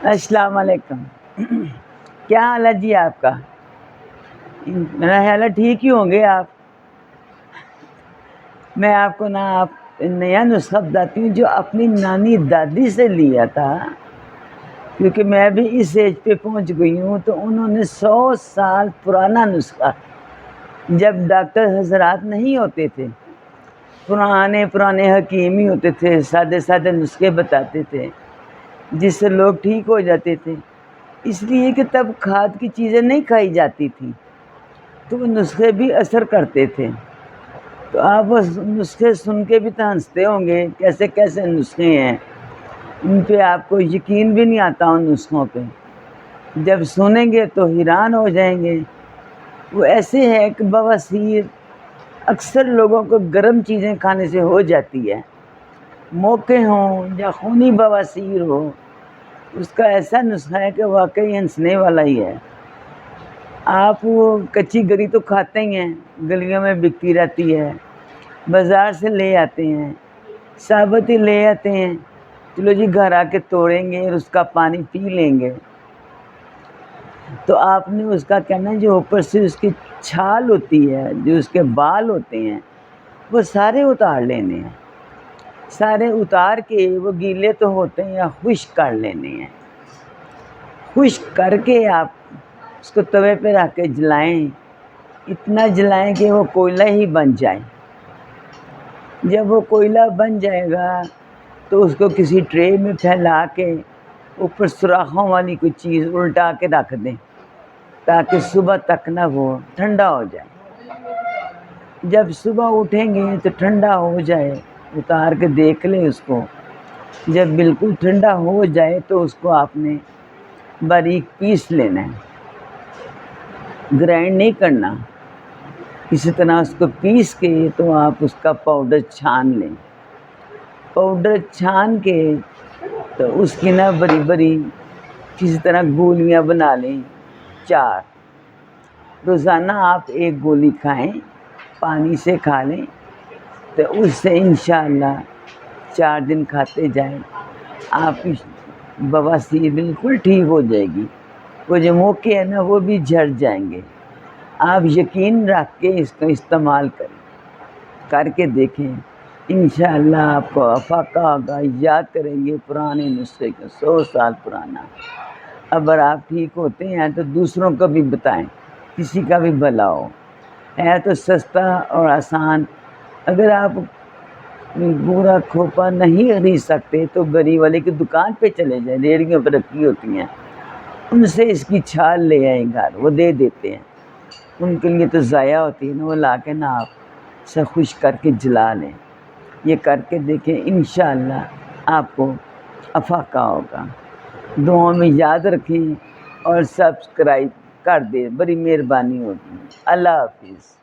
السلام علیکم. کیا حال ہے جی آپ کا؟ میرا خیال ہے ٹھیک ہی ہوں گے آپ. میں آپ کو نیا نسخہ بتاتی ہوں جو اپنی نانی دادی سے لیا تھا، کیونکہ میں بھی اس ایج پہ پہنچ گئی ہوں. تو انہوں نے 100 سال پرانا نسخہ، جب ڈاکٹر حضرات نہیں ہوتے تھے، پرانے حکیم ہی ہوتے تھے، سادے سادے نسخے بتاتے تھے جس سے لوگ ٹھیک ہو جاتے تھے. اس لیے کہ تب کھاد کی چیزیں نہیں کھائی جاتی تھی، تو وہ نسخے بھی اثر کرتے تھے. تو آپ وہ نسخے سن کے بھی تو ہنستے ہوں گے، کیسے کیسے نسخے ہیں. ان پہ آپ کو یقین بھی نہیں آتا ان نسخوں پہ. جب سنیں گے تو حیران ہو جائیں گے. وہ ایسے ہے کہ بواسیر اکثر لوگوں کو گرم چیزیں کھانے سے ہو جاتی ہے، موقع ہوں یا خونی بواسیر ہو. اس کا ایسا نسخہ ہے کہ واقعی ہنسنے والا ہی ہے. آپ وہ کچی گری تو کھاتے ہی ہیں، گلیوں میں بکتی رہتی ہے، بازار سے لے آتے ہیں، ثابت ہی لے آتے ہیں. چلو جی گھر آ کے توڑیں گے اور اس کا پانی پی لیں گے. تو آپ نے اس کا کہنا ہے جو اوپر سے اس کی چھال ہوتی ہے، جو اس کے بال ہوتے ہیں، وہ سارے اتار لینے ہیں. سارے اتار کے وہ گیلے تو ہوتے ہیں یا خشک کر لینے ہیں. خشک کر کے آپ اس کو توے پہ رکھ کے جلائیں، اتنا جلائیں کہ وہ کوئلہ ہی بن جائے. جب وہ کوئلہ بن جائے گا تو اس کو کسی ٹرے میں پھیلا کے اوپر سوراخوں والی کوئی چیز الٹا کے رکھ دیں، تاکہ صبح تک نہ وہ ٹھنڈا ہو جائے. جب صبح اٹھیں گے تو ٹھنڈا ہو جائے، اتار کے دیکھ لیں اس کو. جب بالکل ٹھنڈا ہو جائے تو اس کو آپ نے باریک پیس لینا ہے، گرائنڈ نہیں کرنا. اسی طرح اس کو پیس کے تو آپ اس کا پاؤڈر چھان لیں. پاؤڈر چھان کے تو اس کی بڑی بڑی کسی طرح گولیاں بنا لیں. 4 روزانہ آپ 1 گولی کھائیں، پانی سے کھا لیں. تو اس سے انشاءاللہ 4 دن کھاتے جائیں، آپ کی بواسیر بالکل ٹھیک ہو جائے گی. وہ جو موقع ہے نا وہ بھی جھڑ جائیں گے. آپ یقین رکھ کے اس کا استعمال کریں، کر کے دیکھیں. انشاءاللہ آپ کو افاقہ ہوگا. یاد کریں گے پرانے نسخے کو، 100 سال پرانا. اگر آپ ٹھیک ہوتے ہیں تو دوسروں کو بھی بتائیں، کسی کا بھی بھلا ہو. ہے تو سستا اور آسان. اگر آپ پورا کھوپا نہیں خرید سکتے تو گری والے کی دکان پہ چلے جائیں، ریڑھیوں پہ رکھی ہوتی ہیں، ان سے اس کی چھال لے آئیں گھر، وہ دے دیتے ہیں. ان کے لیے تو ضائع ہوتی ہے نا، وہ لا کے آپ سے خشک کر کے جلا لیں. یہ کر کے دیکھیں، انشاءاللہ آپ کو افاقہ ہوگا. دعاؤں میں یاد رکھیں اور سبسکرائب کر دیں، بڑی مہربانی ہوگی. اللہ حافظ.